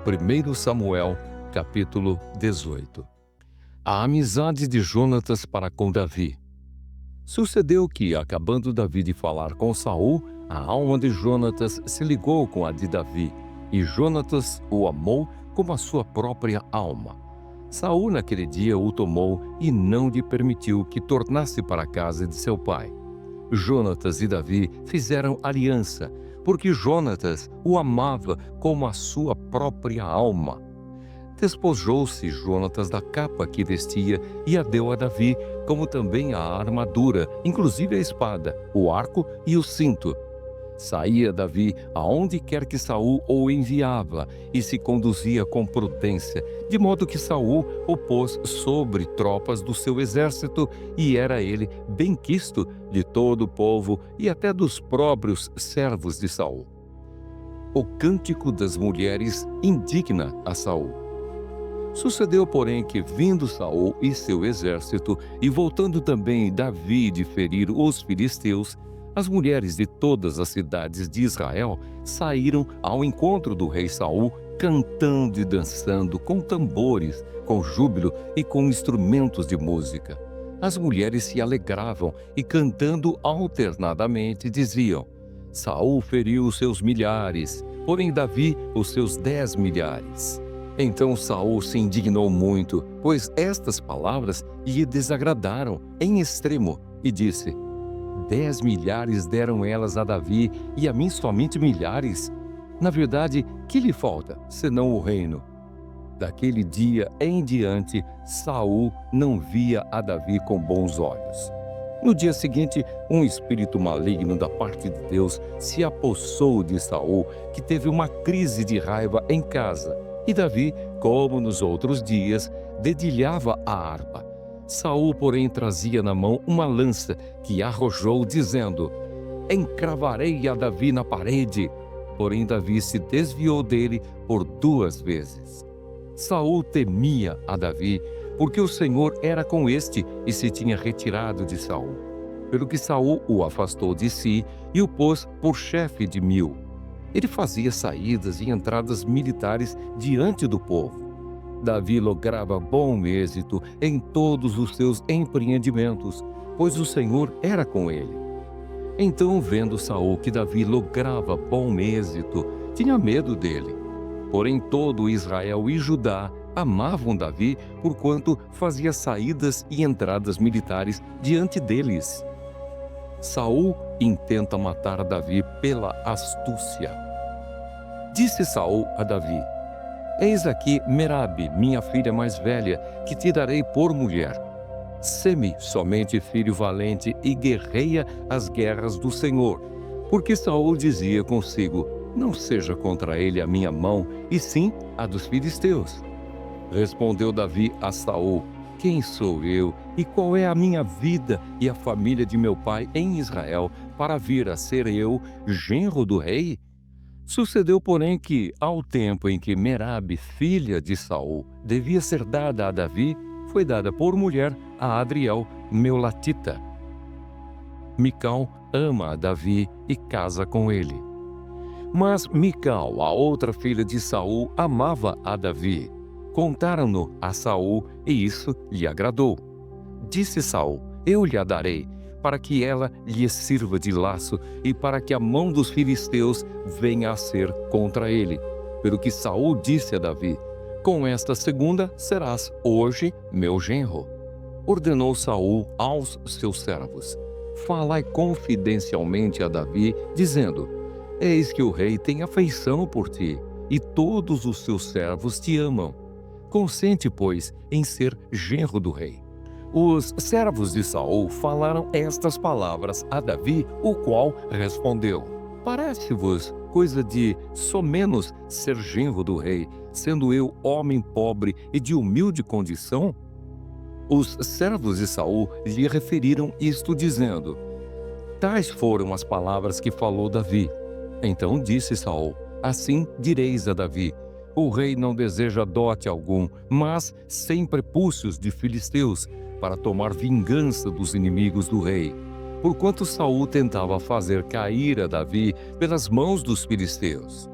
1 Samuel, capítulo 18. A amizade de Jonatas para com Davi. Sucedeu que, acabando Davi de falar com Saul, a alma de Jonatas se ligou com a de Davi, e Jonatas o amou como a sua própria alma. Saul naquele dia o tomou e não lhe permitiu que tornasse para a casa de seu pai. Jonatas e Davi fizeram aliança, porque Jonatas o amava como a sua própria alma. Despojou-se Jonatas da capa que vestia e a deu a Davi, como também a armadura, inclusive a espada, o arco e o cinto. Saía Davi aonde quer que Saul o enviava e se conduzia com prudência, de modo que Saul o pôs sobre tropas do seu exército e era ele benquisto de todo o povo e até dos próprios servos de Saul. O cântico das mulheres indigna a Saul. Sucedeu, porém, que vindo Saul e seu exército e voltando também Davi de ferir os filisteus, as mulheres de todas as cidades de Israel saíram ao encontro do rei Saul, cantando e dançando com tambores, com júbilo e com instrumentos de música. As mulheres se alegravam e cantando alternadamente diziam: Saul feriu os seus milhares, porém Davi os seus 10 milhares. Então Saul se indignou muito, pois estas palavras lhe desagradaram em extremo, e disse: 10 milhares deram elas a Davi, e a mim somente milhares? Na verdade, que lhe falta, senão o reino? Daquele dia em diante, Saul não via a Davi com bons olhos. No dia seguinte, um espírito maligno da parte de Deus se apossou de Saul, que teve uma crise de raiva em casa. E Davi, como nos outros dias, dedilhava a harpa. Saul, porém, trazia na mão uma lança que arrojou, dizendo: encravarei a Davi na parede. Porém, Davi se desviou dele por 2 vezes. Saul temia a Davi, porque o Senhor era com este e se tinha retirado de Saul. Pelo que Saul o afastou de si e o pôs por chefe de 1000. Ele fazia saídas e entradas militares diante do povo. Davi lograva bom êxito em todos os seus empreendimentos, pois o Senhor era com ele. Então, vendo Saul que Davi lograva bom êxito, tinha medo dele. Porém, todo Israel e Judá amavam Davi, porquanto fazia saídas e entradas militares diante deles. Saul intenta matar Davi pela astúcia. Disse Saul a Davi: eis aqui Merabe, minha filha mais velha, que te darei por mulher. Sê-me somente filho valente e guerreia as guerras do Senhor. Porque Saul dizia consigo: não seja contra ele a minha mão, e sim a dos filisteus. Respondeu Davi a Saul: quem sou eu e qual é a minha vida e a família de meu pai em Israel para vir a ser eu genro do rei? Sucedeu, porém, que, ao tempo em que Merabe, filha de Saul, devia ser dada a Davi, foi dada por mulher a Adriel, Meulatita. Mical ama a Davi e casa com ele. Mas Mical, a outra filha de Saul, amava a Davi. Contaram-no a Saul, e isso lhe agradou. Disse Saul: eu lhe a darei, para que ela lhe sirva de laço e para que a mão dos filisteus venha a ser contra ele. Pelo que Saul disse a Davi: com esta segunda serás hoje meu genro. Ordenou Saul aos seus servos: falai confidencialmente a Davi, dizendo: eis que o rei tem afeição por ti, e todos os seus servos te amam. Consente, pois, em ser genro do rei. Os servos de Saul falaram estas palavras a Davi, o qual respondeu: parece-vos coisa de somenos ser genro do rei, sendo eu homem pobre e de humilde condição? Os servos de Saul lhe referiram isto, dizendo: tais foram as palavras que falou Davi. Então disse Saul: assim direis a Davi: o rei não deseja dote algum, mas sem prepúcios de filisteus, para tomar vingança dos inimigos do rei. Porquanto Saul tentava fazer cair a Davi pelas mãos dos filisteus.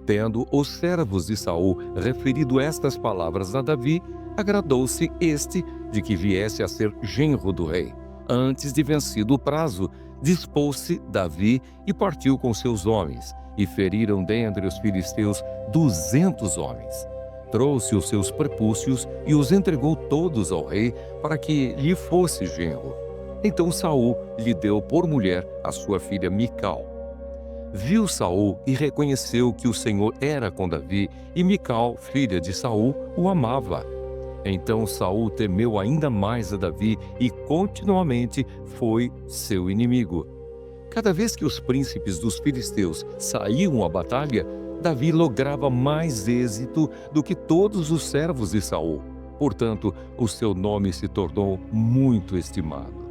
Tendo os servos de Saul referido estas palavras a Davi, agradou-se este de que viesse a ser genro do rei. Antes de vencido o prazo, dispôs-se Davi e partiu com seus homens, e feriram dentre os filisteus 200 homens. Trouxe os seus prepúcios e os entregou todos ao rei para que lhe fosse genro. Então Saul lhe deu por mulher a sua filha Mical. Viu Saul e reconheceu que o Senhor era com Davi, e Mical, filha de Saul, o amava. Então Saul temeu ainda mais a Davi e continuamente foi seu inimigo. Cada vez que os príncipes dos filisteus saíam à batalha, Davi lograva mais êxito do que todos os servos de Saul. Portanto, o seu nome se tornou muito estimado.